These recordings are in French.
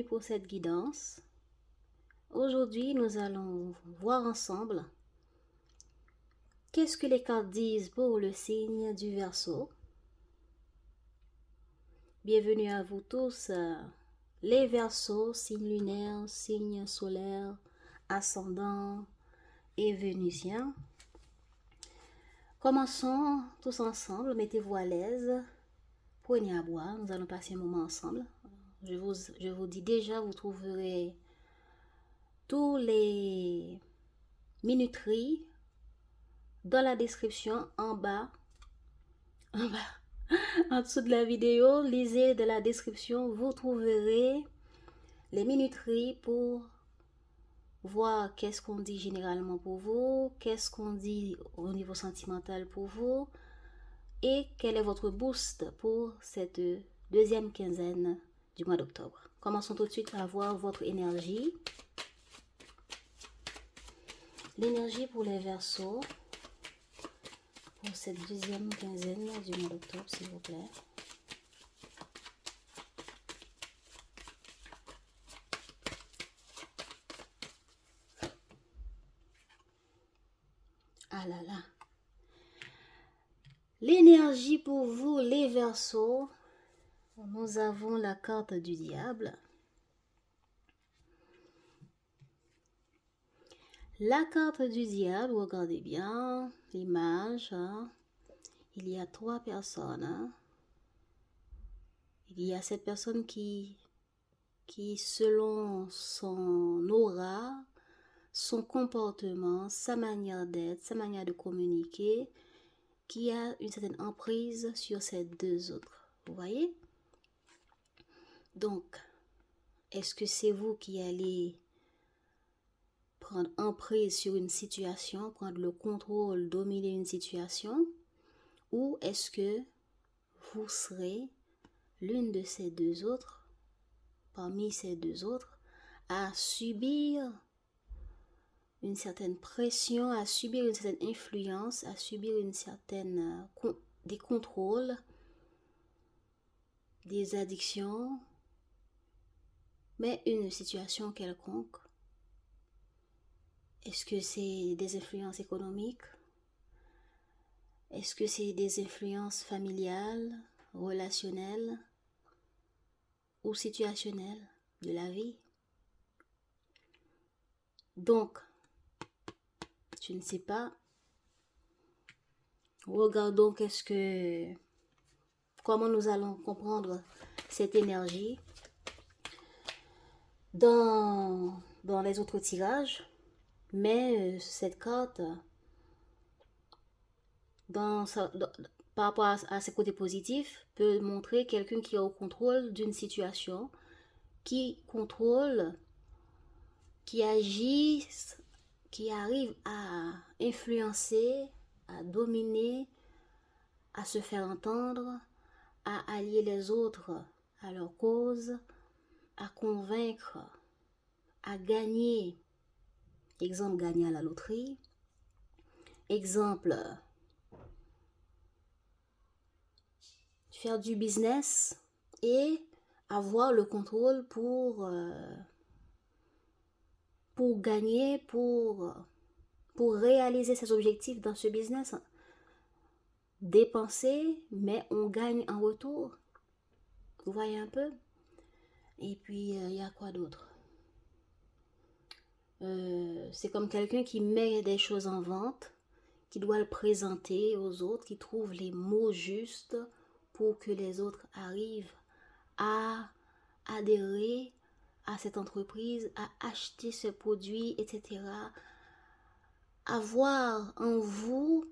pour cette guidance. Aujourd'hui, nous allons voir ensemble qu'est-ce que les cartes disent pour le signe du Verseau. Bienvenue à vous tous, les Verseaux, signe lunaire, signe solaire, ascendant et vénusien. Commençons tous ensemble, mettez-vous à l'aise, prenez à boire, nous allons passer un moment ensemble. Je vous dis déjà, vous trouverez tous les minuteries dans la description en bas, en dessous de la vidéo. Lisez de la description, vous trouverez les minuteries pour voir qu'est-ce qu'on dit généralement pour vous, qu'est-ce qu'on dit au niveau sentimental pour vous et quel est votre boost pour cette deuxième quinzaine du mois d'octobre. Commençons tout de suite à voir votre énergie. L'énergie pour les Verseaux pour cette deuxième quinzaine du mois d'octobre, s'il vous plaît. Ah là là. L'énergie pour vous, les Verseaux. Nous avons la carte du diable. La carte du diable, regardez bien l'image. Hein. Il y a 3 personnes. Hein. Il y a cette personne qui, selon son aura, son comportement, sa manière d'être, sa manière de communiquer, qui a une certaine emprise sur ces deux autres. Vous voyez? Donc, est-ce que c'est vous qui allez prendre emprise sur une situation, prendre le contrôle, dominer une situation, ou est-ce que vous serez l'une de ces deux autres, parmi ces deux autres, à subir une certaine pression, à subir une certaine influence, à subir une certaine des contrôles, des addictions, mais une situation quelconque. Est-ce que c'est des influences économiques? Est-ce que c'est des influences familiales, relationnelles ou situationnelles de la vie? Donc, je ne sais pas. Regardons comment nous allons comprendre cette énergie dans les autres tirages. Mais cette carte, par rapport à ses côtés positifs, peut montrer quelqu'un qui est au contrôle d'une situation, qui contrôle, qui agit, qui arrive à influencer, à dominer, à se faire entendre, à allier les autres à leur cause, à convaincre, à gagner. Exemple, gagner à la loterie. Exemple, faire du business et avoir le contrôle pour gagner, pour réaliser ses objectifs dans ce business. Dépenser, mais on gagne en retour. Vous voyez un peu? Et puis, il y a quoi d'autre? C'est comme quelqu'un qui met des choses en vente, qui doit le présenter aux autres, qui trouve les mots justes pour que les autres arrivent à adhérer à cette entreprise, à acheter ce produit, etc. Avoir en vous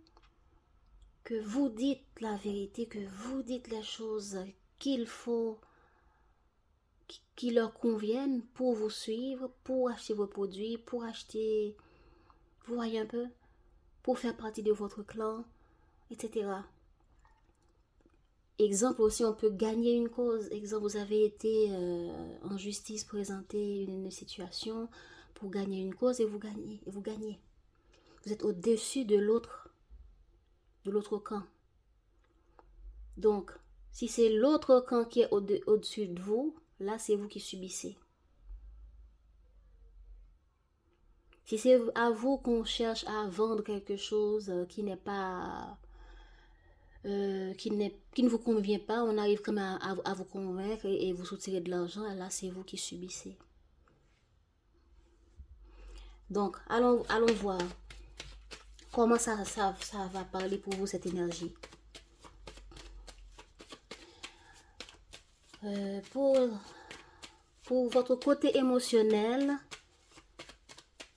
que vous dites la vérité, que vous dites les choses qu'il faut, qui leur conviennent pour vous suivre, pour acheter vos produits, pour acheter, vous voyez un peu, pour faire partie de votre clan, etc. Exemple aussi, on peut gagner une cause. Exemple, vous avez été en justice présenter une situation pour gagner une cause et vous gagnez. Et vous gagnez. Vous êtes au-dessus de l'autre camp. Donc, si c'est l'autre camp qui est au-dessus de vous, là, c'est vous qui subissez. Si c'est à vous qu'on cherche à vendre quelque chose qui n'est pas qui ne vous convient pas, on arrive comme à vous convaincre et vous soutirer de l'argent, et là c'est vous qui subissez. Donc allons voir comment ça va parler pour vous cette énergie. Pour votre côté émotionnel,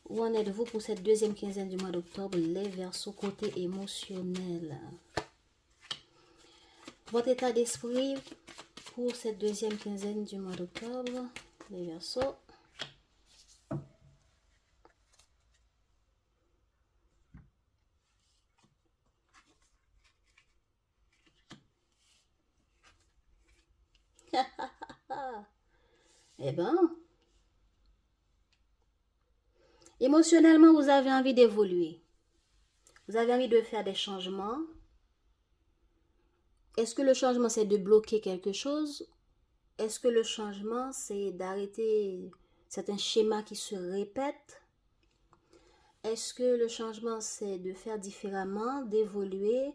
où en êtes-vous pour cette deuxième quinzaine du mois d'octobre, les Verseaux côté émotionnel? Votre état d'esprit pour cette deuxième quinzaine du mois d'octobre, les Verseaux. Eh ben, émotionnellement, vous avez envie d'évoluer. Vous avez envie de faire des changements. Est-ce que le changement, c'est de bloquer quelque chose? Est-ce que le changement, c'est d'arrêter certains schémas qui se répètent? Est-ce que le changement, c'est de faire différemment, d'évoluer,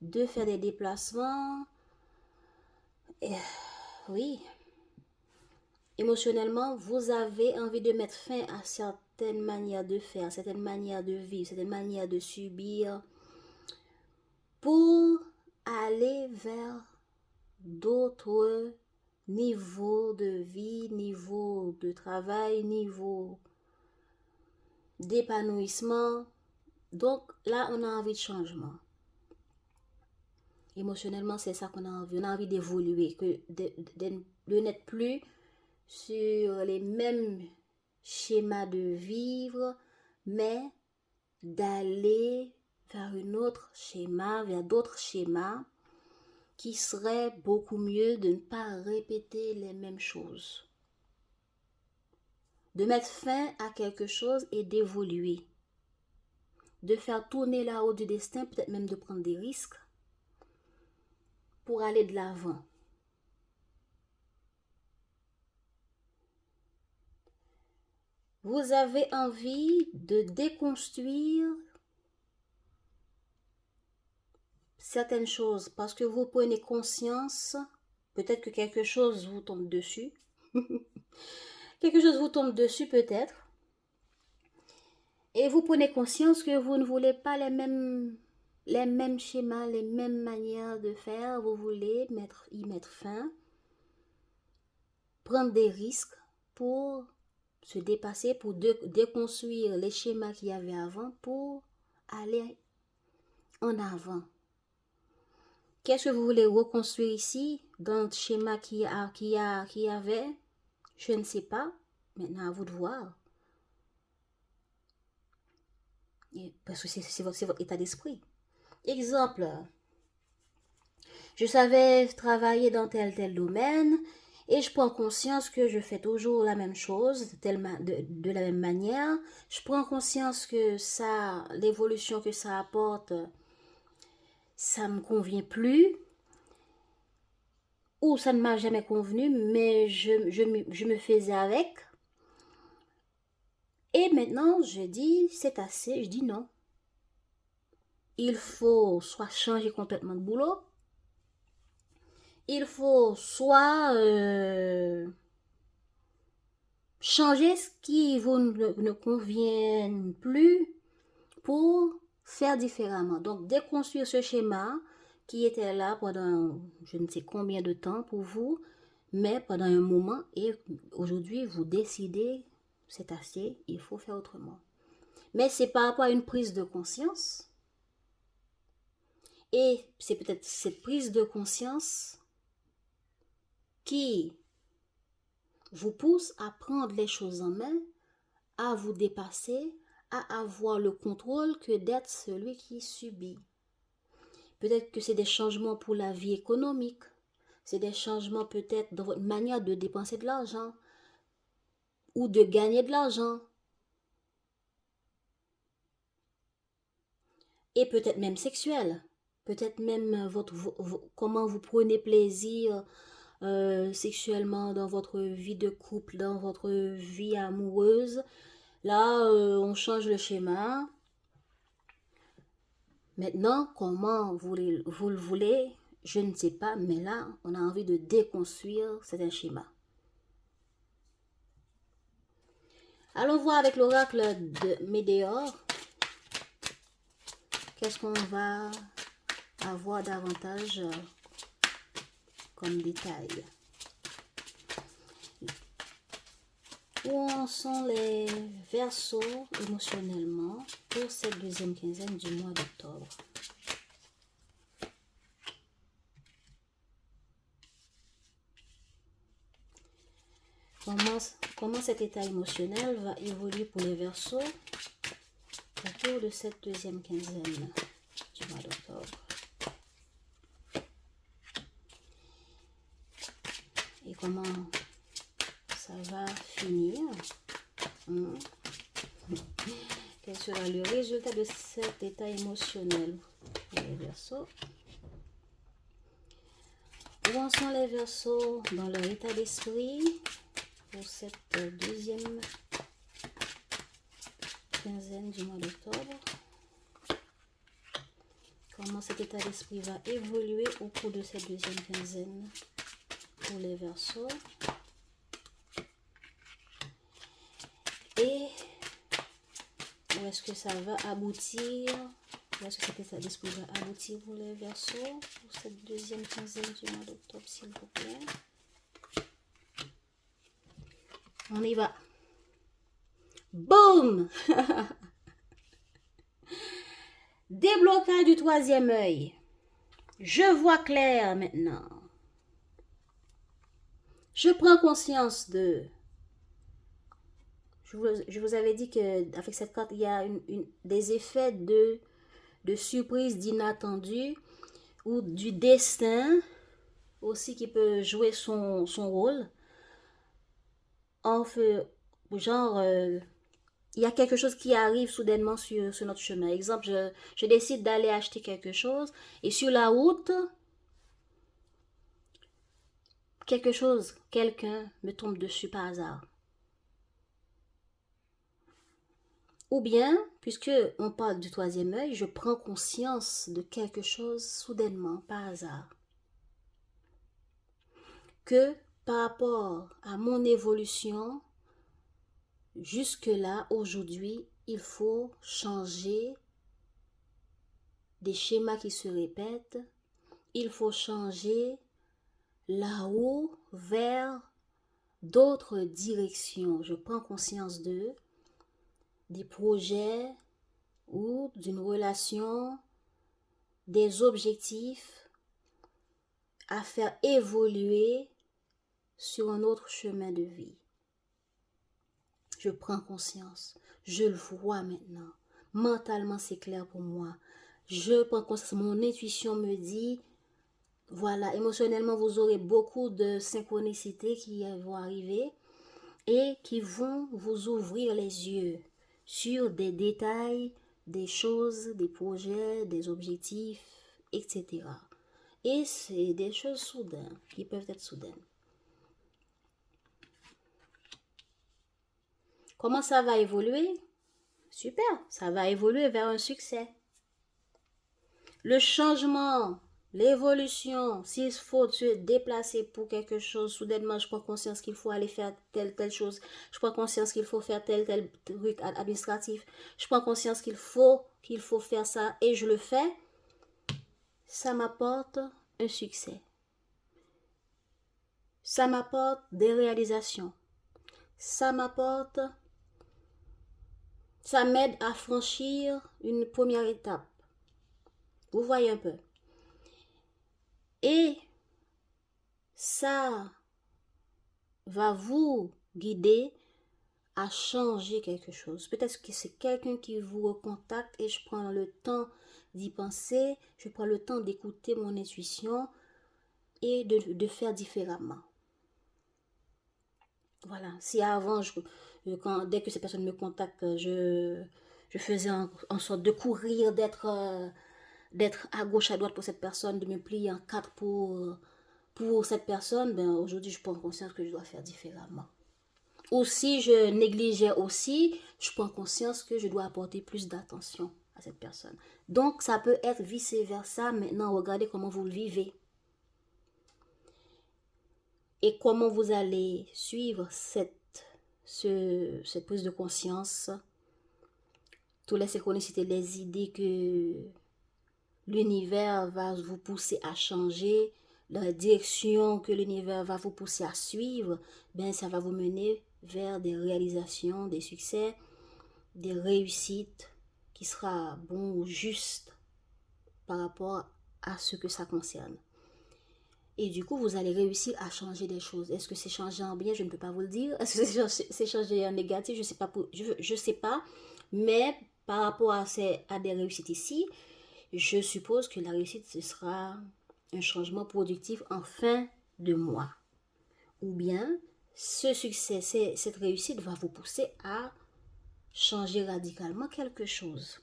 de faire des déplacements? Oui. Émotionnellement, vous avez envie de mettre fin à certaines manières de faire, certaines manières de vivre, certaines manières de subir pour aller vers d'autres niveaux de vie, niveaux de travail, niveaux d'épanouissement. Donc là, on a envie de changement. Émotionnellement, c'est ça qu'on a envie. On a envie d'évoluer, de n'être plus sur les mêmes schémas de vivre, mais d'aller vers un autre schéma, vers d'autres schémas qui seraient beaucoup mieux, de ne pas répéter les mêmes choses. De mettre fin à quelque chose et d'évoluer. De faire tourner la roue du destin, peut-être même de prendre des risques pour aller de l'avant. Vous avez envie de déconstruire certaines choses parce que vous prenez conscience, peut-être que quelque chose vous tombe dessus. Quelque chose vous tombe dessus peut-être. Et vous prenez conscience que vous ne voulez pas les mêmes schémas, les mêmes manières de faire. Vous voulez y mettre fin, prendre des risques pour se dépasser, pour déconstruire les schémas qu'il y avait avant, pour aller en avant. Qu'est-ce que vous voulez reconstruire ici, dans le schéma qu'il y avait? Je ne sais pas. Maintenant, à vous de voir. Parce que c'est votre état d'esprit. Exemple, je savais travailler dans tel domaine et je prends conscience que je fais toujours la même chose de la même manière. Je prends conscience que l'évolution que ça apporte, ça ne me convient plus ou ça ne m'a jamais convenu, mais je me faisais avec. Et maintenant, je dis, c'est assez, je dis non. Il faut soit changer complètement de boulot, il faut soit changer ce qui vous ne convient plus pour faire différemment. Donc, déconstruire ce schéma qui était là pendant je ne sais combien de temps pour vous, mais pendant un moment, et aujourd'hui, vous décidez, c'est assez, il faut faire autrement. Mais c'est par rapport à une prise de conscience. Et c'est peut-être cette prise de conscience qui vous pousse à prendre les choses en main, à vous dépasser, à avoir le contrôle que d'être celui qui subit. Peut-être que c'est des changements pour la vie économique, c'est des changements peut-être dans votre manière de dépenser de l'argent ou de gagner de l'argent. Et peut-être même sexuel, peut-être même comment vous prenez plaisir sexuellement dans votre vie de couple, dans votre vie amoureuse. Là, on change le schéma. Maintenant, comment vous le voulez, je ne sais pas, mais là, on a envie de déconstruire certains schémas. Allons voir avec l'oracle de Médéor. Qu'est-ce qu'on va avoir davantage comme détail? Où en sont les Verseaux émotionnellement pour cette deuxième quinzaine du mois d'octobre? Comment cet état émotionnel va évoluer pour les Verseaux au cours de cette deuxième quinzaine du mois d'octobre? Et comment ça va finir? Quel sera le résultat de cet état émotionnel pour les Verseaux? Où en sont les Verseaux dans leur état d'esprit pour cette deuxième quinzaine du mois d'octobre? Comment cet état d'esprit va évoluer au cours de cette deuxième quinzaine pour les Verseaux? Et où est-ce que ça va aboutir? Où est-ce que cet état d'esprit va aboutir pour les Verseaux pour cette deuxième quinzaine du mois d'octobre, s'il vous plaît? On y va. Boum! Déblocage du troisième œil. Je vois clair maintenant. Je prends conscience de... Je vous avais dit qu'avec cette carte, il y a des effets de surprise, d'inattendu ou du destin aussi qui peut jouer son rôle. Genre, il y a quelque chose qui arrive soudainement sur notre chemin. Exemple, je décide d'aller acheter quelque chose et sur la route, quelqu'un me tombe dessus par hasard. Ou bien, puisque on parle du troisième œil, je prends conscience de quelque chose soudainement par hasard. Que par rapport à mon évolution, jusque-là, aujourd'hui, il faut changer des schémas qui se répètent. Il faut changer là-haut vers d'autres directions. Je prends conscience des projets ou d'une relation, des objectifs à faire évoluer sur un autre chemin de vie. Je prends conscience. Je le vois maintenant. Mentalement, c'est clair pour moi. Je prends conscience. Mon intuition me dit, voilà, émotionnellement, vous aurez beaucoup de synchronicités qui vont arriver et qui vont vous ouvrir les yeux sur des détails, des choses, des projets, des objectifs, etc. Et c'est des choses soudaines, qui peuvent être soudaines. Comment ça va évoluer? Super, ça va évoluer vers un succès. Le changement, l'évolution, s'il faut se déplacer pour quelque chose, soudainement je prends conscience qu'il faut aller faire telle chose, je prends conscience qu'il faut faire tel truc administratif, je prends conscience qu'il faut faire ça et je le fais, ça m'apporte un succès. Ça m'apporte des réalisations. Ça m'aide à franchir une première étape. Vous voyez un peu. Et ça va vous guider à changer quelque chose. Peut-être que c'est quelqu'un qui vous recontacte et je prends le temps d'y penser, je prends le temps d'écouter mon intuition et de faire différemment. Voilà, si avant, dès que ces personnes me contactent, je faisais en sorte de courir, d'être à gauche, à droite pour cette personne, de me plier en quatre pour cette personne, ben aujourd'hui, je prends conscience que je dois faire différemment. Ou si je négligeais aussi, je prends conscience que je dois apporter plus d'attention à cette personne. Donc, ça peut être vice-versa. Maintenant, regardez comment vous le vivez. Et comment vous allez suivre cette prise de conscience, toutes les synchronicités, les idées que l'univers va vous pousser à changer, la direction que l'univers va vous pousser à suivre, ben ça va vous mener vers des réalisations, des succès, des réussites qui sera bon ou juste par rapport à ce que ça concerne. Et du coup, vous allez réussir à changer des choses. Est-ce que c'est changer en bien? Je ne peux pas vous le dire. Est-ce que c'est changer en négatif? Je ne sais pas. Je sais pas. Mais par rapport à des réussites ici, je suppose que la réussite, ce sera un changement productif en fin de mois. Ou bien, ce succès, cette réussite va vous pousser à changer radicalement quelque chose.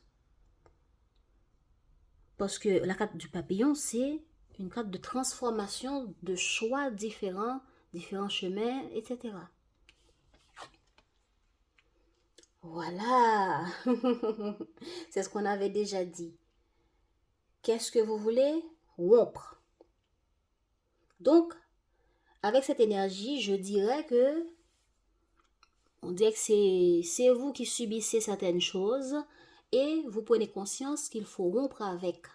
Parce que la carte du papillon, c'est une carte de transformation, de choix différents chemins, etc. Voilà. C'est ce qu'on avait déjà dit. Qu'est-ce que vous voulez? Rompre. Donc, avec cette énergie, je dirais que on dirait que c'est vous qui subissez certaines choses et vous prenez conscience qu'il faut rompre avec.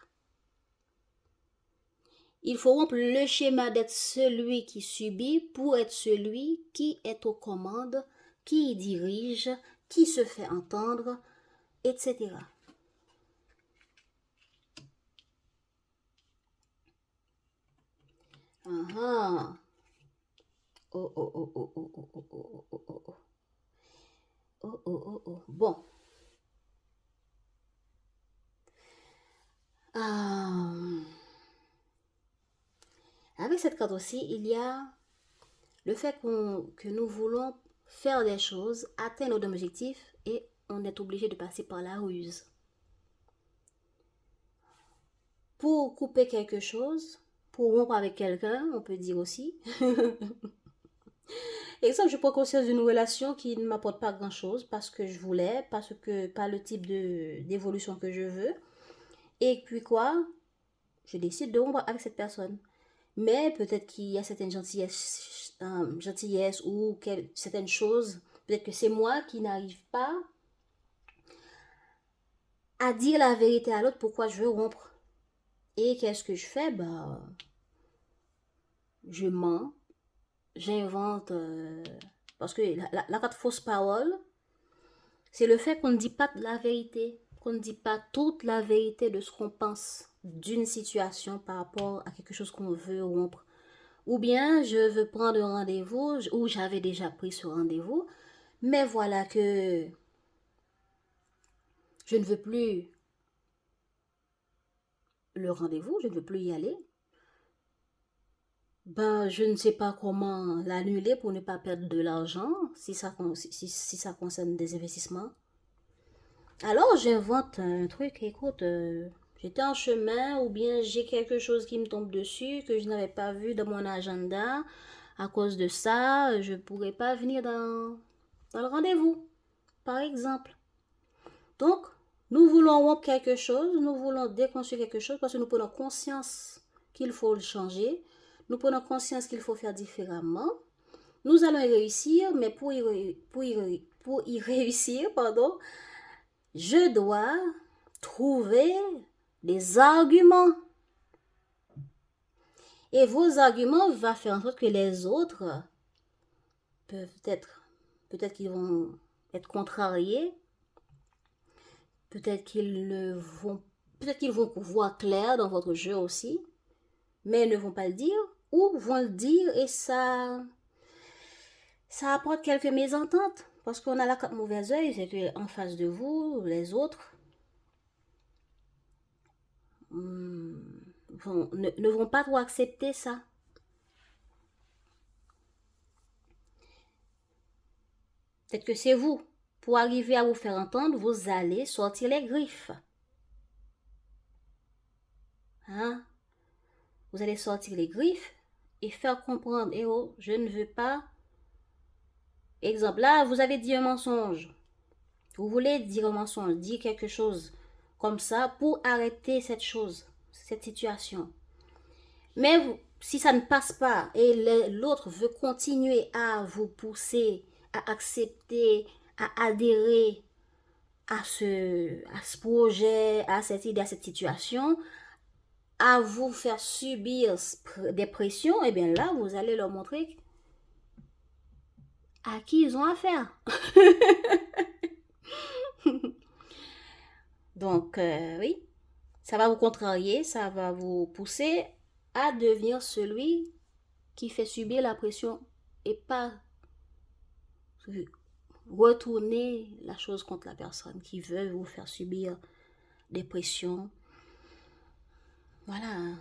Il faut rompre le schéma d'être celui qui subit pour être celui qui est aux commandes, qui dirige, qui se fait entendre, etc. Ah. Oh, oh, oh, oh, oh, oh, oh, oh, oh, oh, oh. Oh, oh, oh, oh. Bon. Avec cette carte aussi, il y a le fait que nous voulons faire des choses, atteindre nos objectifs et on est obligé de passer par la ruse. Pour couper quelque chose, pour rompre avec quelqu'un, on peut dire aussi. Exemple, je prends conscience d'une relation qui ne m'apporte pas grand-chose parce que je voulais, parce que pas le type d'évolution que je veux. Et puis quoi? Je décide de rompre avec cette personne. Mais peut-être qu'il y a certaines gentillesses ou certaines choses. Peut-être que c'est moi qui n'arrive pas à dire la vérité à l'autre pourquoi je veux rompre. Et qu'est-ce que je fais? Bah, je mens, j'invente. Parce que la carte fausse parole, c'est le fait qu'on ne dit pas la vérité, qu'on ne dit pas toute la vérité de ce qu'on pense d'une situation par rapport à quelque chose qu'on veut rompre. Ou bien je veux prendre un rendez-vous, ou j'avais déjà pris ce rendez-vous, mais voilà que je ne veux plus le rendez-vous, je ne veux plus y aller. Ben, je ne sais pas comment l'annuler pour ne pas perdre de l'argent si ça concerne des investissements. Alors, j'invente un truc, écoute, j'étais en chemin ou bien j'ai quelque chose qui me tombe dessus que je n'avais pas vu dans mon agenda. À cause de ça, je ne pourrais pas venir dans le rendez-vous, par exemple. Donc, nous voulons rompre quelque chose, nous voulons déconstruire quelque chose parce que nous prenons conscience qu'il faut le changer. Nous prenons conscience qu'il faut faire différemment. Nous allons y réussir, mais pour y réussir, pardon, je dois trouver des arguments. Et vos arguments vont faire en sorte que les autres peut-être qu'ils vont être contrariés, peut-être qu'ils vont voir clair dans votre jeu aussi, mais ne vont pas le dire ou vont le dire et ça apporte quelques mésententes parce qu'on a la carte mauvais oeil, c'est que en face de vous, les autres ne vont pas trop accepter ça. Peut-être que c'est vous. Pour arriver à vous faire entendre, vous allez sortir les griffes. Hein? Vous allez sortir les griffes et faire comprendre, eh oh, je ne veux pas Exemple, là, vous avez dit un mensonge. Vous voulez dire un mensonge, dire quelque chose comme ça pour arrêter cette chose, cette situation. Mais si ça ne passe pas et l'autre veut continuer à vous pousser, à accepter, à adhérer à ce projet, à cette idée, à cette situation, à vous faire subir des pressions, et bien là, vous allez leur montrer à qui ils ont affaire. Donc, oui, ça va vous contrarier, ça va vous pousser à devenir celui qui fait subir la pression et pas retourner la chose contre la personne qui veut vous faire subir des pressions. Voilà.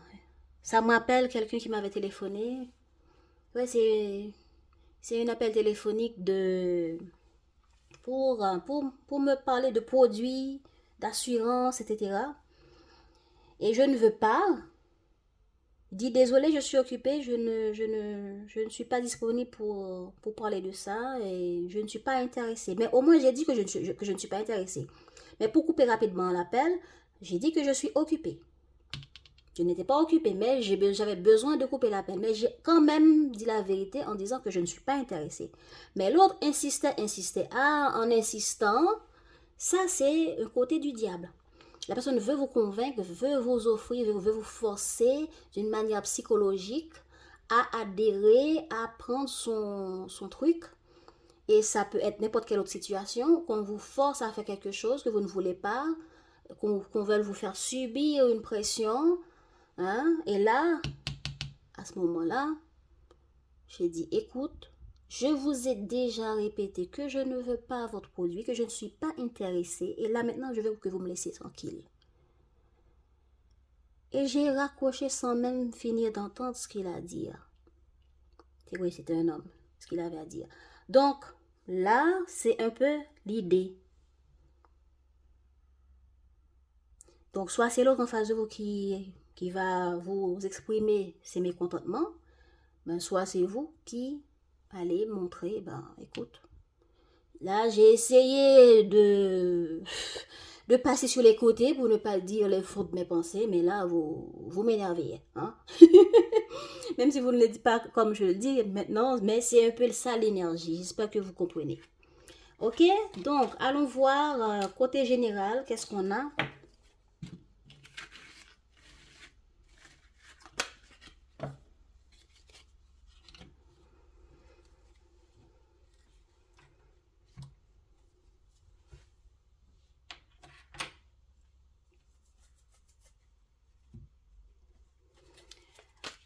Ça me rappelle quelqu'un qui m'avait téléphoné. Ouais, c'est un appel téléphonique pour me parler de produits, d'assurance, etc. Et je ne veux pas. Il dit désolé, je suis occupé, je ne suis pas disponible pour parler de ça et je ne suis pas intéressée. Mais au moins, j'ai dit que je ne suis pas intéressée. Mais pour couper rapidement l'appel, j'ai dit que je suis occupée. Je n'étais pas occupée, mais j'avais besoin de couper l'appel. Mais j'ai quand même dit la vérité en disant que je ne suis pas intéressée. Mais l'autre insistait. Ah, en insistant, ça c'est un côté du diable. La personne veut vous convaincre, veut vous offrir, veut vous forcer d'une manière psychologique à adhérer, à prendre son truc. Et ça peut être n'importe quelle autre situation, qu'on vous force à faire quelque chose que vous ne voulez pas, qu'on veuille vous faire subir une pression. Hein? Et là, à ce moment-là, j'ai dit, écoute, je vous ai déjà répété que je ne veux pas votre produit, que je ne suis pas intéressée. Et là, maintenant, je veux que vous me laissiez tranquille. Et j'ai raccroché sans même finir d'entendre ce qu'il a à dire. C'est oui, c'était un homme, ce qu'il avait à dire. Donc, là, c'est un peu l'idée. Donc, soit c'est l'autre en face de vous qui va vous exprimer ses mécontentements, ben, soit c'est vous qui allez montrer, ben, écoute, là, j'ai essayé de passer sur les côtés pour ne pas dire les fautes de mes pensées, mais là, vous m'énervez. Hein? Même si vous ne le dites pas comme je le dis maintenant, mais c'est un peu ça l'énergie. J'espère que vous comprenez. Ok, donc allons voir côté général, qu'est-ce qu'on a.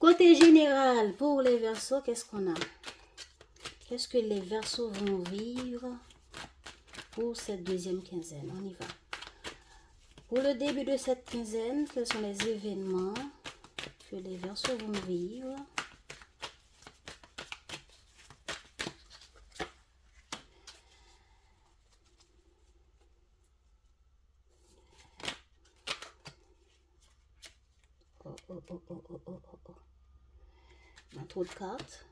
Côté général, pour les Verseaux, qu'est-ce qu'on a? Qu'est-ce que les Verseaux vont vivre pour cette deuxième quinzaine? On y va. Pour le début de cette quinzaine, quels sont les événements que les Verseaux vont vivre? On a trop de cartes.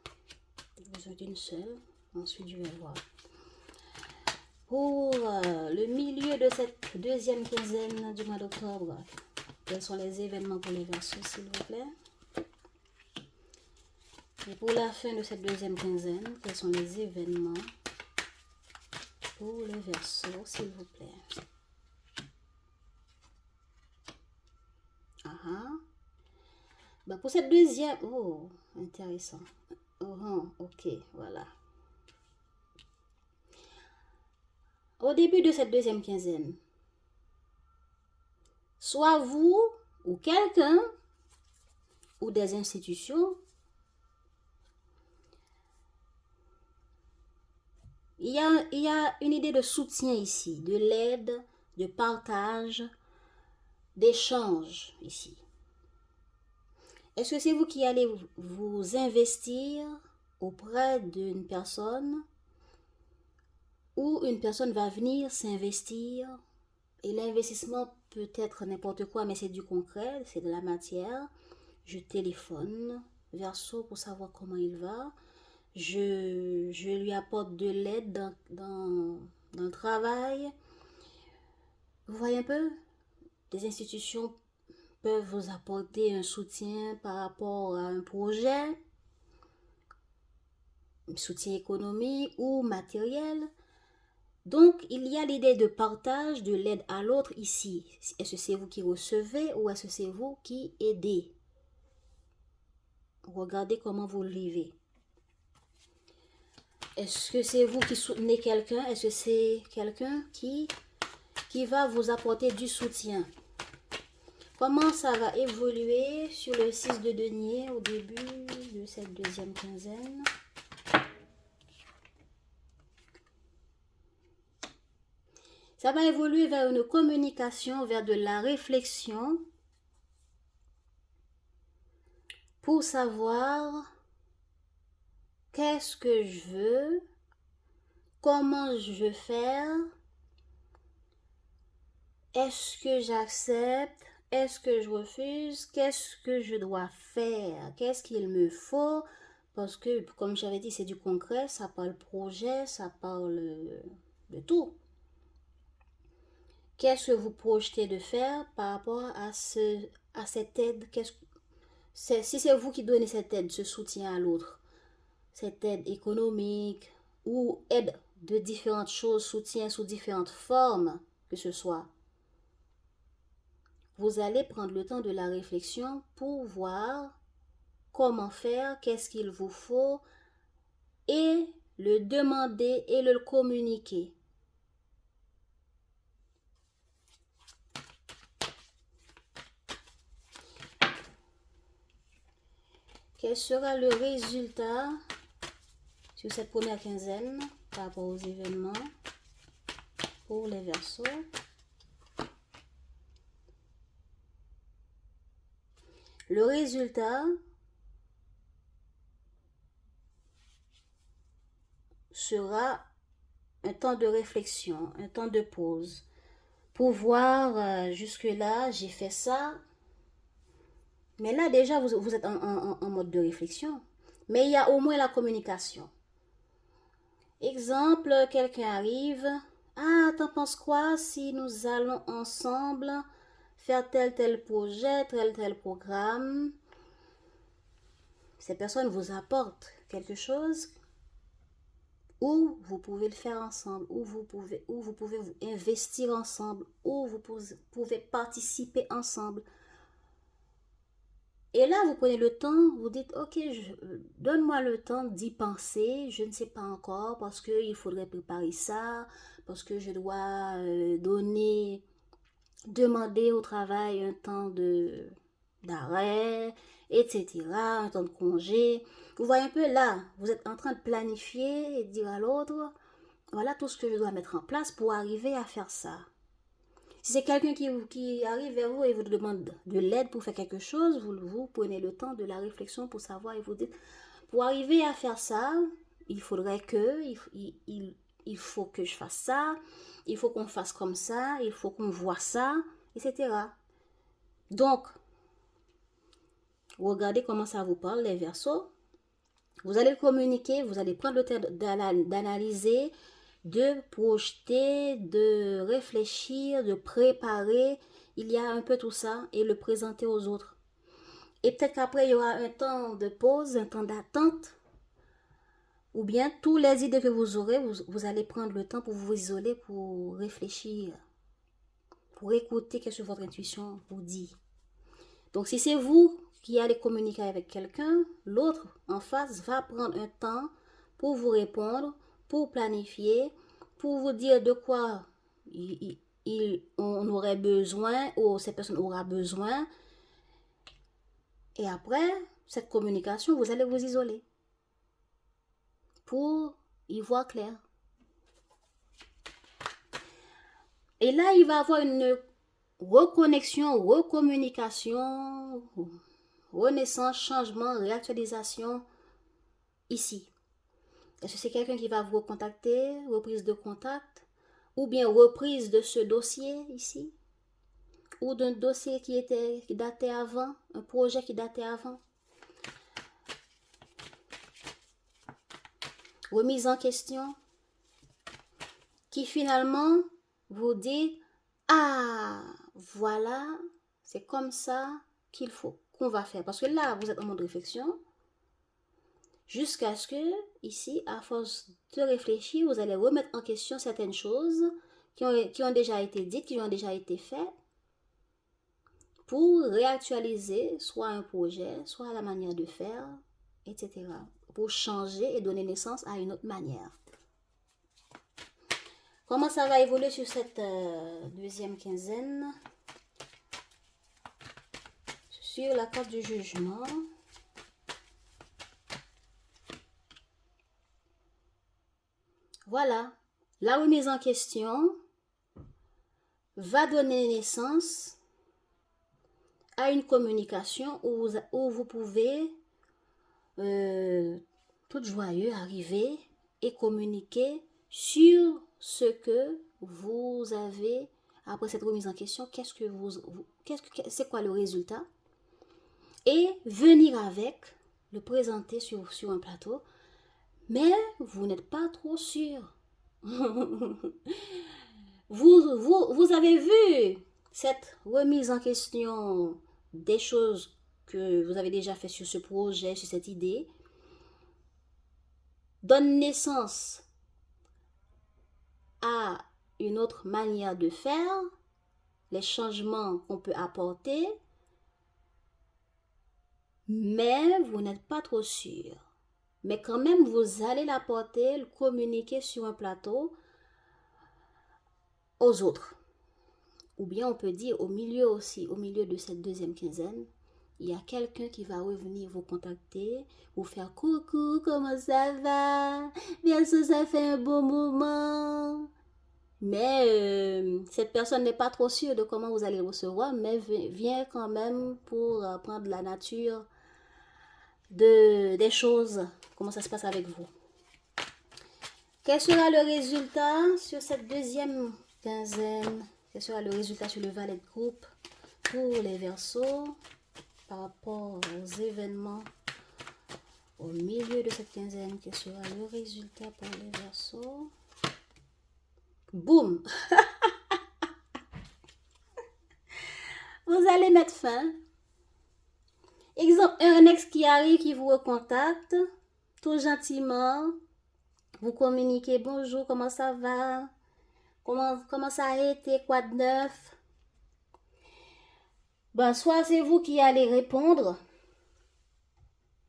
J'ai besoin d'une seule. Ensuite, je vais voir. Pour le milieu de cette deuxième quinzaine du mois d'octobre, quels sont les événements pour les Verseaux, s'il vous plaît? Et pour la fin de cette deuxième quinzaine, quels sont les événements pour les Verseaux, s'il vous plaît? Bah pour cette deuxième... Oh, intéressant. Ok, voilà. Au début de cette deuxième quinzaine, soit vous ou quelqu'un ou des institutions, il y a une idée de soutien ici, de l'aide, de partage, d'échange ici. Est-ce que c'est vous qui allez vous investir auprès d'une personne ou une personne va venir s'investir et l'investissement peut être n'importe quoi, mais c'est du concret, c'est de la matière. Je téléphone Verseau pour savoir comment il va. je lui apporte de l'aide dans le travail. Vous voyez un peu? Des institutions peuvent vous apporter un soutien par rapport à un projet, un soutien économique ou matériel. Donc, il y a l'idée de partage de l'aide à l'autre ici. Est-ce que c'est vous qui recevez ou est-ce que c'est vous qui aidez? Regardez comment vous le vivez. Est-ce que c'est vous qui soutenez quelqu'un? Est-ce que c'est quelqu'un qui va vous apporter du soutien? Comment ça va évoluer sur le 6 de denier au début de cette deuxième quinzaine? Ça va évoluer vers une communication, vers de la réflexion pour savoir qu'est-ce que je veux, comment je veux faire, est-ce que j'accepte, est-ce que je refuse, qu'est-ce que je dois faire, qu'est-ce qu'il me faut, parce que comme j'avais dit, c'est du concret, ça parle projet, ça parle de tout. Qu'est-ce que vous projetez de faire par rapport à cette aide? Si c'est vous qui donnez cette aide, ce soutien à l'autre, cette aide économique ou aide de différentes choses, soutien sous différentes formes que ce soit, vous allez prendre le temps de la réflexion pour voir comment faire, qu'est-ce qu'il vous faut et le demander et le communiquer. Quel sera le résultat sur cette première quinzaine par rapport aux événements pour les Verseaux? Le résultat sera un temps de réflexion, un temps de pause pour voir jusque-là, j'ai fait ça. Mais là, déjà, vous êtes en mode de réflexion. Mais il y a au moins la communication. Exemple, quelqu'un arrive. Ah, t'en penses quoi si nous allons ensemble faire tel projet, tel programme? Cette personne vous apporte quelque chose ou vous pouvez le faire ensemble, ou vous pouvez vous investir ensemble, ou vous pouvez participer ensemble. Et là, vous prenez le temps, vous dites, ok, donne-moi le temps d'y penser, je ne sais pas encore, parce qu'il faudrait préparer ça, parce que je dois demander au travail un temps d'arrêt, etc., un temps de congé. Vous voyez un peu là, vous êtes en train de planifier et de dire à l'autre, voilà tout ce que je dois mettre en place pour arriver à faire ça. Si c'est quelqu'un qui arrive vers vous et vous demande de l'aide pour faire quelque chose, vous prenez le temps de la réflexion pour savoir et vous dites, pour arriver à faire ça, il faudrait que, il faut que je fasse ça, il faut qu'on fasse comme ça, il faut qu'on voit ça, etc. Donc, regardez comment ça vous parle, les Verseaux. Vous allez le communiquer, vous allez prendre le temps d'analyser, de projeter, de réfléchir, de préparer. Il y a un peu tout ça et le présenter aux autres. Et peut-être qu'après, il y aura un temps de pause, un temps d'attente. Ou bien, toutes les idées que vous aurez, vous allez prendre le temps pour vous isoler, pour réfléchir, pour écouter ce que votre intuition vous dit. Donc, si c'est vous qui allez communiquer avec quelqu'un, l'autre en face va prendre un temps pour vous répondre, pour planifier, pour vous dire de quoi on aurait besoin ou cette personne aura besoin. Et après cette communication, vous allez vous isoler pour y voir clair. Et là, il va y avoir une reconnexion, recommunication, renaissance, changement, réactualisation ici. Est-ce que c'est quelqu'un qui va vous contacter, reprise de contact, ou bien reprise de ce dossier ici, ou d'un dossier qui datait avant, un projet qui datait avant? remise en question qui finalement vous dit, ah, voilà, c'est comme ça qu'il faut, qu'on va faire. Parce que là, vous êtes en mode réflexion, jusqu'à ce que, ici, à force de réfléchir, vous allez remettre en question certaines choses qui ont déjà été dites, qui ont déjà été faites, pour réactualiser soit un projet, soit la manière de faire, etc. Pour changer et donner naissance à une autre manière. Comment ça va évoluer sur cette deuxième quinzaine? Sur la carte du jugement. Voilà. La remise en question va donner naissance à une communication où vous pouvez tout joyeux arriver et communiquer sur ce que vous avez après cette remise en question, c'est quoi le résultat, et venir avec, le présenter sur un plateau, mais vous n'êtes pas trop sûr. vous avez vu cette remise en question des choses que vous avez déjà fait sur ce projet, sur cette idée, donne naissance à une autre manière de faire, les changements qu'on peut apporter, mais vous n'êtes pas trop sûr. Mais quand même, vous allez l'apporter, le communiquer sur un plateau aux autres. Ou bien on peut dire au milieu aussi, au milieu de cette deuxième quinzaine, il y a quelqu'un qui va revenir vous contacter, vous faire coucou, comment ça va? Bien sûr, ça fait un bon moment. Mais cette personne n'est pas trop sûre de comment vous allez le recevoir, mais vient quand même pour apprendre la nature des choses, comment ça se passe avec vous. Quel sera le résultat sur cette deuxième quinzaine? Quel sera le résultat sur le valet de coupe pour les Verseaux par rapport aux événements au milieu de cette quinzaine? Quel sera le résultat pour les Verseaux? Boum! Vous allez mettre fin. Exemple, un ex qui arrive, qui vous recontacte, tout gentiment, vous communiquez, bonjour, comment ça va? Comment ça a été, quoi de neuf? Ben, soit c'est vous qui allez répondre,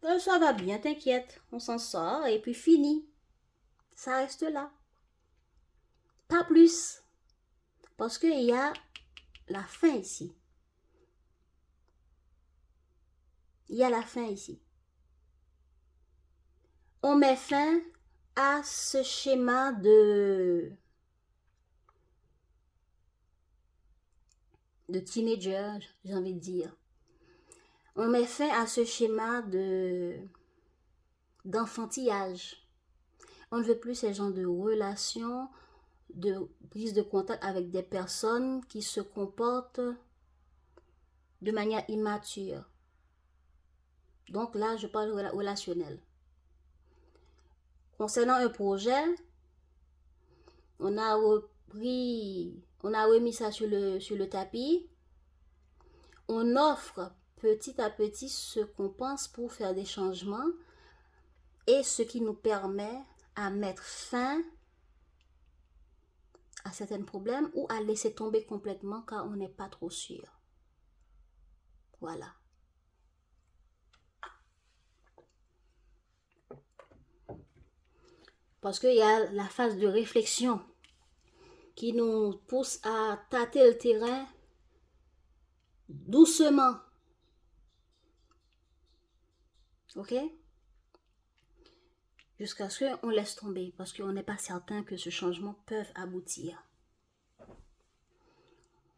ben, ça va bien, t'inquiète, on s'en sort, et puis fini. Ça reste là. Pas plus. Parce qu'il y a la fin ici. Il y a la fin ici. On met fin à ce schéma de teenager, j'ai envie de dire. On met fin à ce schéma d'enfantillage. On ne veut plus ces genres de relations, de prise de contact avec des personnes qui se comportent de manière immature. Donc là, je parle relationnel. Concernant un projet, on a remis ça sur le tapis. On offre petit à petit ce qu'on pense pour faire des changements et ce qui nous permet à mettre fin à certains problèmes ou à laisser tomber complètement quand on n'est pas trop sûr. Voilà. Parce qu'il y a la phase de réflexion qui nous pousse à tâter le terrain doucement. Ok? Jusqu'à ce qu'on laisse tomber parce qu'on n'est pas certain que ce changement peut aboutir.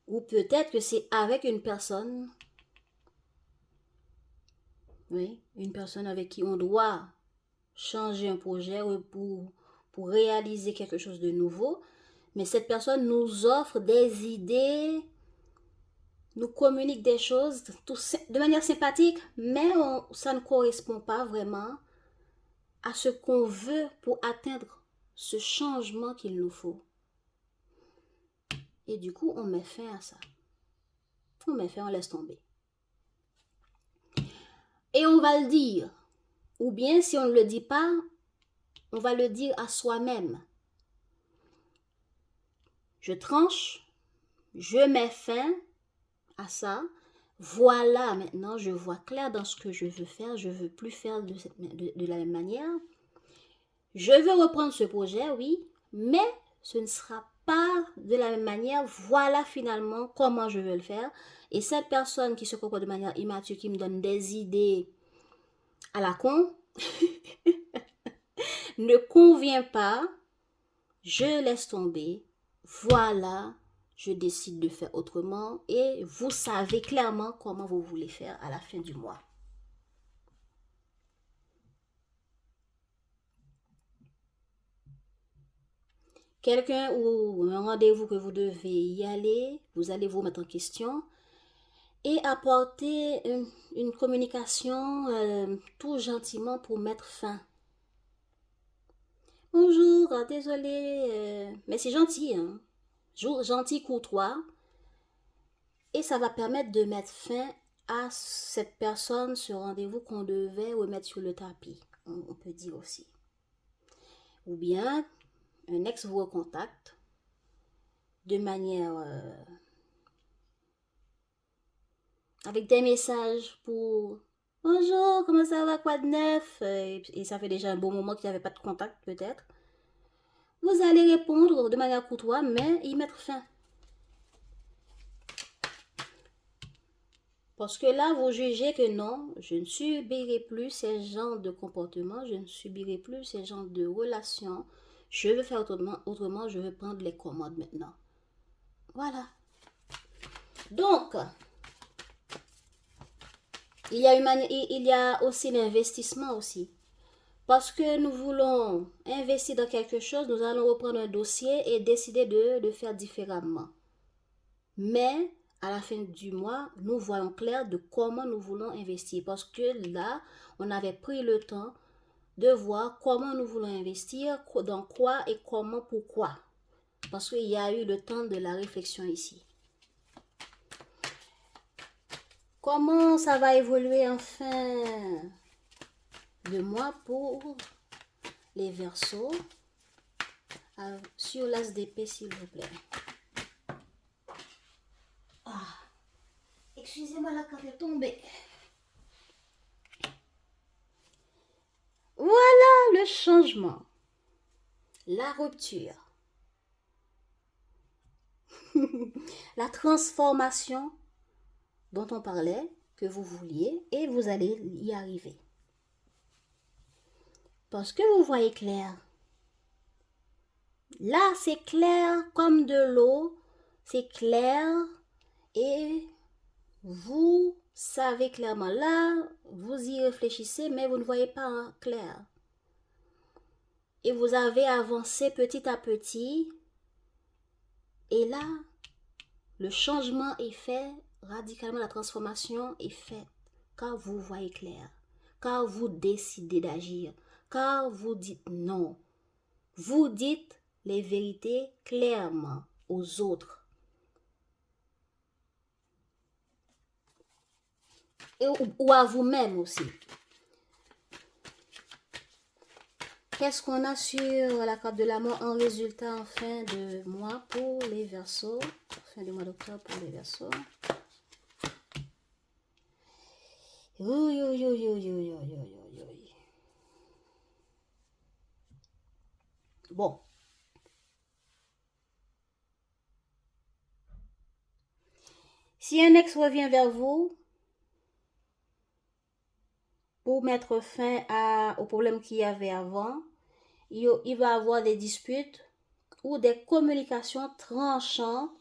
Ou peut-être que c'est avec une personne, oui, une personne avec qui on doit changer un projet pour réaliser quelque chose de nouveau. Mais cette personne nous offre des idées, nous communique des choses de manière sympathique, mais ça ne correspond pas vraiment à ce qu'on veut pour atteindre ce changement qu'il nous faut. Et du coup, on met fin à ça. On met fin, on laisse tomber. Et on va le dire. Ou bien, si on ne le dit pas, on va le dire à soi-même. Je tranche, je mets fin à ça. Voilà, maintenant, je vois clair dans ce que je veux faire. Je ne veux plus faire de la même manière. Je veux reprendre ce projet, oui, mais ce ne sera pas de la même manière. Voilà finalement comment je veux le faire. Et cette personne qui se comporte de manière immature, qui me donne des idées à la con, ne convient pas. Je laisse tomber. Voilà, je décide de faire autrement et vous savez clairement comment vous voulez faire à la fin du mois. Quelqu'un ou un rendez-vous que vous devez y aller, vous allez vous mettre en question et apporter une communication tout gentiment pour mettre fin. Bonjour, désolé, mais c'est gentil, hein? Gentil, courtois. Et ça va permettre de mettre fin à cette personne, ce rendez-vous qu'on devait remettre sur le tapis, on peut dire aussi. Ou bien, un ex vous recontacte de manière avec des messages pour bonjour, comment ça va, quoi de neuf, et ça fait déjà un bon moment qu'il n'y avait pas de contact peut-être. Vous allez répondre de manière courtoise, mais y mettre fin. Parce que là, vous jugez que non, je ne subirai plus ces genres de comportements, je ne subirai plus ces genres de relations. Je veux faire autrement, je veux prendre les commandes maintenant. Voilà. Donc, il y a aussi l'investissement aussi. Parce que nous voulons investir dans quelque chose, nous allons reprendre un dossier et décider de faire différemment. Mais à la fin du mois, nous voyons clair de comment nous voulons investir. Parce que là, on avait pris le temps de voir comment nous voulons investir, dans quoi et comment, pourquoi. Parce qu'il y a eu le temps de la réflexion ici. Comment ça va évoluer en fin de mois pour les Verseaux? Sur l'as d'épée, s'il vous plaît. Ah, excusez-moi, la carte est tombée. Voilà le changement. La rupture. La transformation dont on parlait, que vous vouliez, et vous allez y arriver. Parce que vous voyez clair. Là, c'est clair comme de l'eau. C'est clair et vous savez clairement. Là, vous y réfléchissez, mais vous ne voyez pas clair. Et vous avez avancé petit à petit. Et là, le changement est fait, radicalement la transformation est faite. Quand vous voyez clair, quand vous décidez d'agir, quand vous dites non, vous dites les vérités clairement aux autres. Ou à vous-même aussi. Qu'est-ce qu'on a sur la carte de l'amour en résultat en fin de mois pour les Verseaux? Fin du mois d'octobre pour les Verseaux. Bon. Si un ex revient vers vous pour mettre fin au problème qu'il y avait avant, il va avoir des disputes ou des communications tranchantes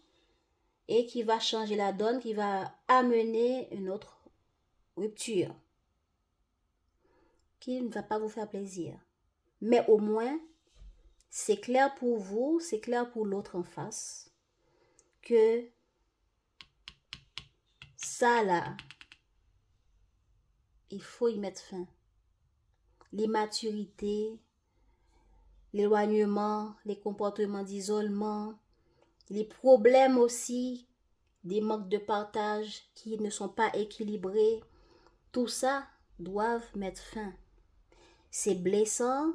et qui va changer la donne, qui va amener une autre rupture qui ne va pas vous faire plaisir. Mais au moins, c'est clair pour vous, c'est clair pour l'autre en face que ça là, il faut y mettre fin. l'immaturité, l'éloignement, les comportements d'isolement, les problèmes aussi, des manques de partage qui ne sont pas équilibrés, tout ça doivent mettre fin. C'est blessant,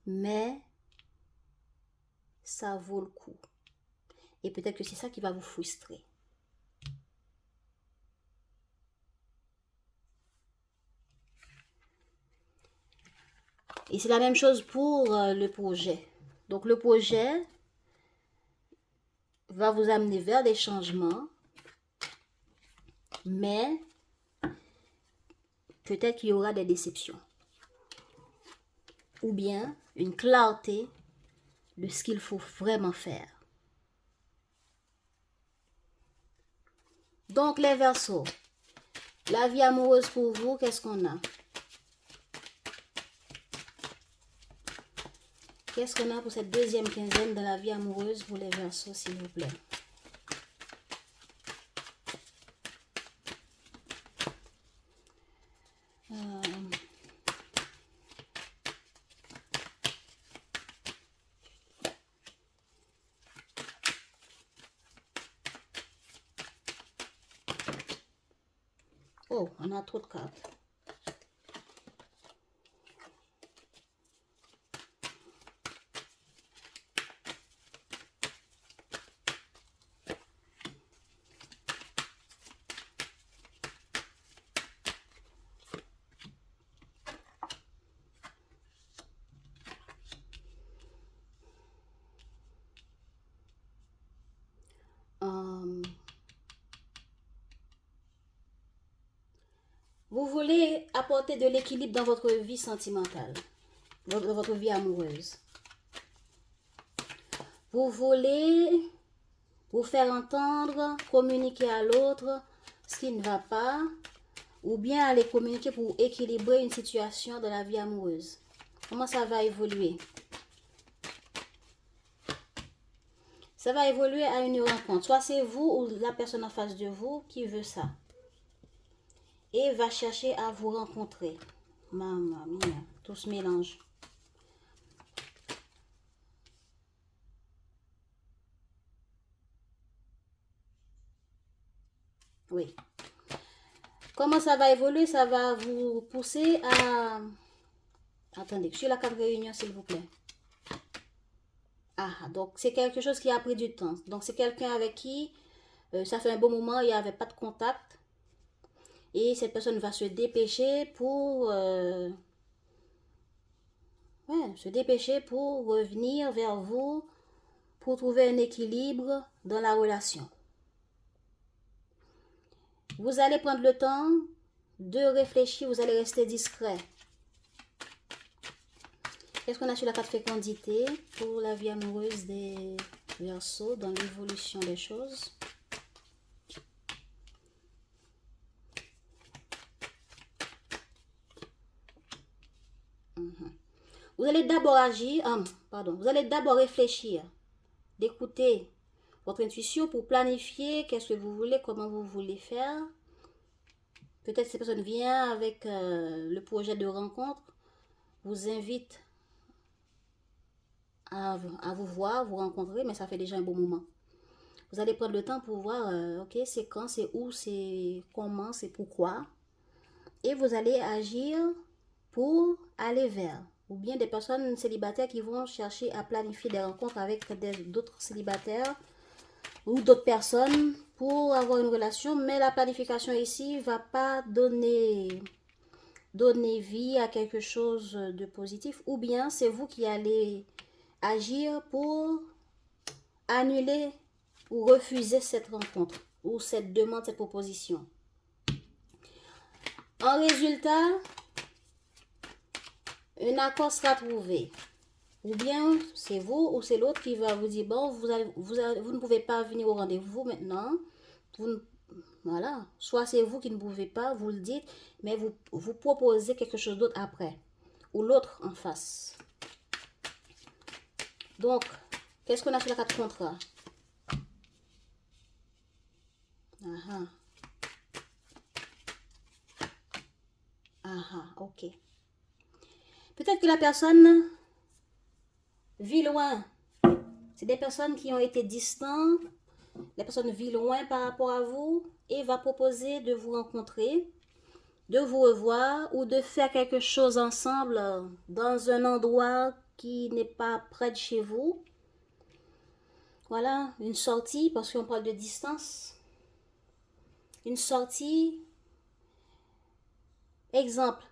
mais ça vaut le coup. Et peut-être que c'est ça qui va vous frustrer. Et c'est la même chose pour le projet. Donc le projet va vous amener vers des changements, mais peut-être qu'il y aura des déceptions. Ou bien une clarté de ce qu'il faut vraiment faire. Donc les Verseaux, la vie amoureuse pour vous, qu'est-ce qu'on a? Qu'est-ce qu'on a pour cette deuxième quinzaine de la vie amoureuse pour les Verseaux, s'il vous plaît? Oh, on a trop de cartes. Vous voulez apporter de l'équilibre dans votre vie sentimentale, dans votre vie amoureuse. Vous voulez vous faire entendre, communiquer à l'autre ce qui ne va pas, ou bien aller communiquer pour équilibrer une situation de la vie amoureuse. Comment ça va évoluer? Ça va évoluer à une rencontre. Soit c'est vous ou la personne en face de vous qui veut ça. Et va chercher à vous rencontrer. Maman mia, tout se mélange. Oui. Comment ça va évoluer? Ça va vous pousser à... Attendez, sur la carte réunion, s'il vous plaît. Ah, donc c'est quelque chose qui a pris du temps. Donc c'est quelqu'un avec qui ça fait un bon moment, il n'y avait pas de contact. Et cette personne va se dépêcher pour... se dépêcher pour revenir vers vous, pour trouver un équilibre dans la relation. Vous allez prendre le temps de réfléchir, vous allez rester discret. Qu'est-ce qu'on a sur la carte fécondité pour la vie amoureuse des Verseaux dans l'évolution des choses? Vous allez d'abord agir, vous allez d'abord réfléchir, d'écouter votre intuition pour planifier qu'est-ce que vous voulez, comment vous voulez faire. Peut-être que cette personne vient avec le projet de rencontre, vous invite à vous voir, vous rencontrer, mais ça fait déjà un bon moment. Vous allez prendre le temps pour voir, ok, c'est quand, c'est où, c'est comment, c'est pourquoi. Et vous allez agir pour aller vers. Ou bien des personnes célibataires qui vont chercher à planifier des rencontres avec d'autres célibataires ou d'autres personnes pour avoir une relation. Mais la planification ici ne va pas donner vie à quelque chose de positif. Ou bien c'est vous qui allez agir pour annuler ou refuser cette rencontre ou cette demande, cette proposition. En résultat, un accord sera trouvé. Ou bien c'est vous ou c'est l'autre qui va vous dire, bon, vous ne pouvez pas venir au rendez-vous maintenant. Voilà. Soit c'est vous qui ne pouvez pas, vous le dites, mais vous proposez quelque chose d'autre après. Ou l'autre en face. Donc, qu'est-ce qu'on a sur la carte contrat? Ok. Peut-être que la personne vit loin. C'est des personnes qui ont été distantes. La personne vit loin par rapport à vous et va proposer de vous rencontrer, de vous revoir ou de faire quelque chose ensemble dans un endroit qui n'est pas près de chez vous. Voilà, une sortie, parce qu'on parle de distance. Une sortie, exemple,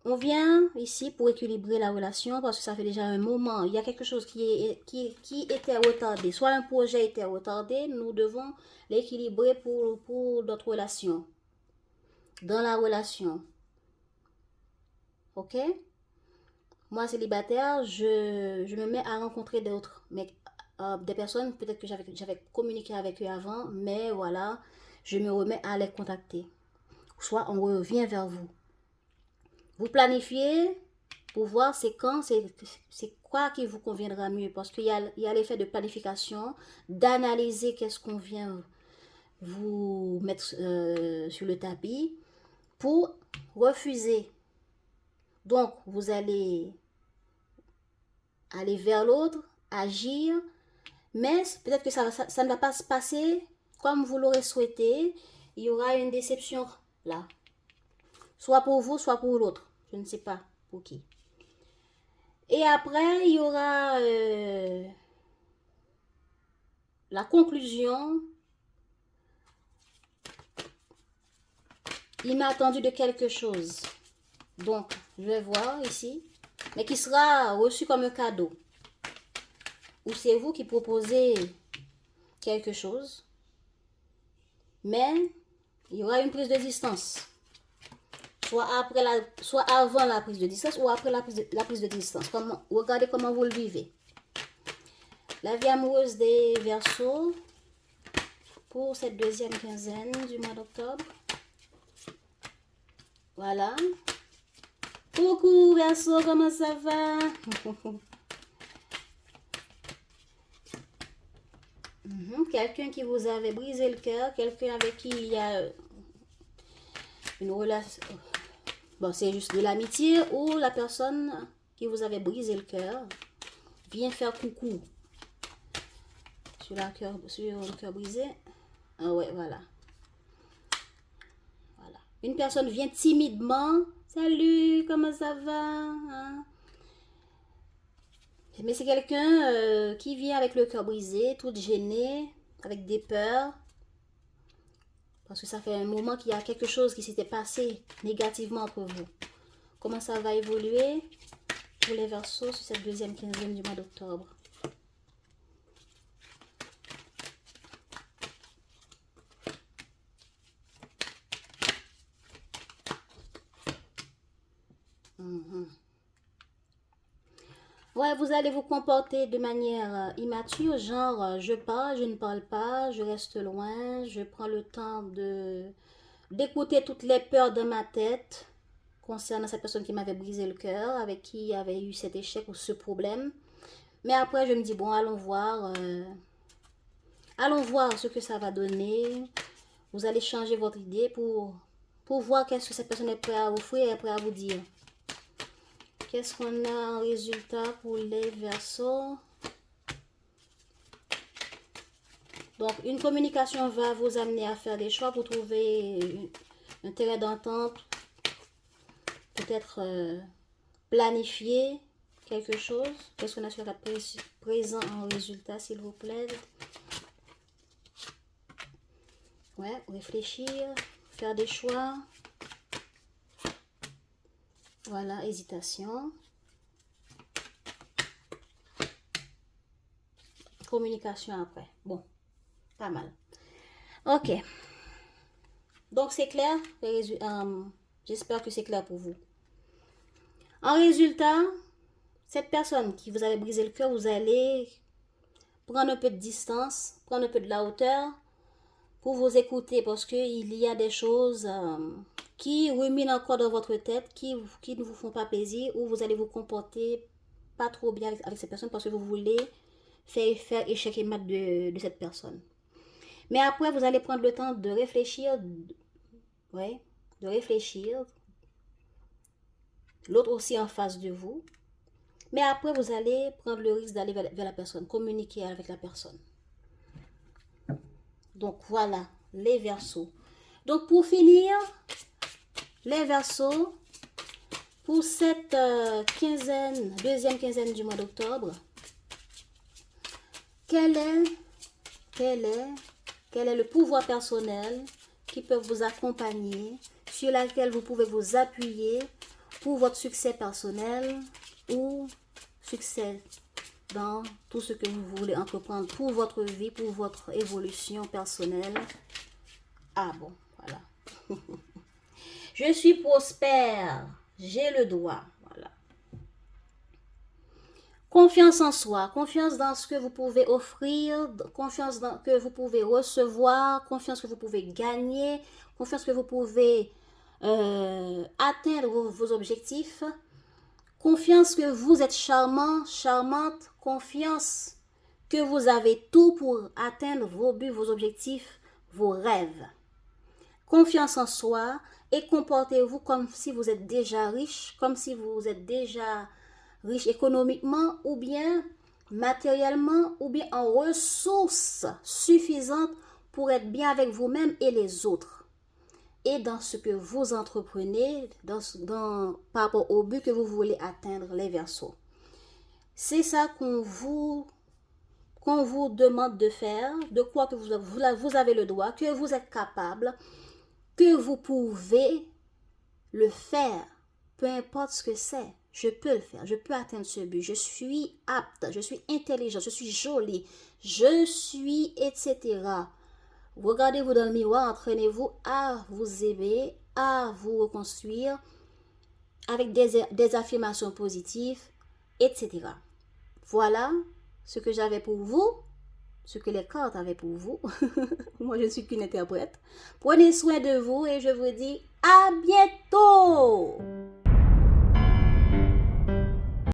on vient ici pour équilibrer la relation parce que ça fait déjà un moment. Il y a quelque chose qui était retardé. Soit un projet était retardé, nous devons l'équilibrer pour notre relation. Dans la relation. Ok? Moi, célibataire, je me mets à rencontrer d'autres. Mais des personnes, peut-être que j'avais communiqué avec eux avant, mais voilà, je me remets à les contacter. Soit on revient vers vous. Vous planifiez pour voir c'est quand, c'est quoi qui vous conviendra mieux. Parce qu'il y a l'effet de planification, d'analyser qu'est-ce qu'on vient vous mettre sur le tapis pour refuser. Donc, vous allez aller vers l'autre, agir, mais peut-être que ça ne va pas se passer comme vous l'aurez souhaité. Il y aura une déception là. Soit pour vous, soit pour l'autre. Je ne sais pas pour qui. Et après, il y aura la conclusion inattendue de quelque chose. Donc, je vais voir ici, mais qui sera reçu comme un cadeau. Ou c'est vous qui proposez quelque chose, mais il y aura une prise de distance. Soit avant la prise de distance ou après la prise de distance. Regardez comment vous le vivez. La vie amoureuse des Verseaux pour cette deuxième quinzaine du mois d'octobre. Voilà. Coucou Verseau, comment ça va? Quelqu'un qui vous avait brisé le cœur, quelqu'un avec qui il y a une relation... Bon, c'est juste de l'amitié ou la personne qui vous avait brisé le cœur vient faire coucou sur le cœur brisé. Ah ouais, voilà. Voilà. Une personne vient timidement. Salut, comment ça va? Hein? Mais c'est quelqu'un qui vient avec le cœur brisé, tout gêné, avec des peurs. Parce que ça fait un moment qu'il y a quelque chose qui s'était passé négativement entre vous. Comment ça va évoluer pour les Verseaux sur cette deuxième quinzaine du mois d'octobre? Ouais, vous allez vous comporter de manière immature, genre je parle, je ne parle pas, je reste loin, je prends le temps d'écouter toutes les peurs de ma tête concernant cette personne qui m'avait brisé le cœur, avec qui il y avait eu cet échec ou ce problème. Mais après, je me dis, bon, allons voir ce que ça va donner. Vous allez changer votre idée pour voir qu'est-ce que cette personne est prête à offrir et prête à vous dire. Qu'est-ce qu'on a en résultat pour les Verseaux? Donc, une communication va vous amener à faire des choix pour trouver un terrain d'entente, peut-être planifier quelque chose. Qu'est-ce qu'on a sur la présent en résultat, s'il vous plaît? Ouais, réfléchir, faire des choix. Voilà, hésitation. Communication après. Bon, pas mal. Ok. Donc, c'est clair. J'espère que c'est clair pour vous. En résultat, cette personne qui vous avait brisé le cœur, vous allez prendre un peu de distance, prendre un peu de la hauteur pour vous écouter parce qu'il y a des choses qui ruminent encore dans votre tête, qui ne vous font pas plaisir ou vous allez vous comporter pas trop bien avec cette personne parce que vous voulez faire échec et mat de cette personne. Mais après, vous allez prendre le temps de réfléchir, de réfléchir l'autre aussi en face de vous. Mais après, vous allez prendre le risque d'aller vers la personne, communiquer avec la personne. Donc voilà, les Verseaux. Donc pour finir, les Verseaux, pour cette deuxième quinzaine du mois d'octobre, quel est le pouvoir personnel qui peut vous accompagner, sur laquelle vous pouvez vous appuyer pour votre succès personnel ou succès dans tout ce que vous voulez entreprendre pour votre vie, pour votre évolution personnelle. Ah bon, voilà. Je suis prospère, j'ai le droit. Voilà. Confiance en soi, confiance dans ce que vous pouvez offrir, confiance dans que vous pouvez recevoir, confiance que vous pouvez gagner, confiance que vous pouvez atteindre vos objectifs, confiance que vous êtes charmant, charmante, confiance que vous avez tout pour atteindre vos buts, vos objectifs, vos rêves. Confiance en soi et comportez-vous comme si vous êtes déjà riche, comme si vous êtes déjà riche économiquement ou bien matériellement ou bien en ressources suffisantes pour être bien avec vous-même et les autres. Et dans ce que vous entreprenez, par rapport au but que vous voulez atteindre, les Verseaux. C'est ça qu'on vous demande de faire, de quoi que vous avez le droit, que vous êtes capable, que vous pouvez le faire, peu importe ce que c'est. Je peux le faire, je peux atteindre ce but, je suis apte, je suis intelligente, je suis jolie, je suis, etc. Regardez-vous dans le miroir, entraînez-vous à vous aimer, à vous reconstruire avec des affirmations positives, etc. Voilà ce que j'avais pour vous, ce que les cartes avaient pour vous. Moi, je ne suis qu'une interprète. Prenez soin de vous et je vous dis à bientôt!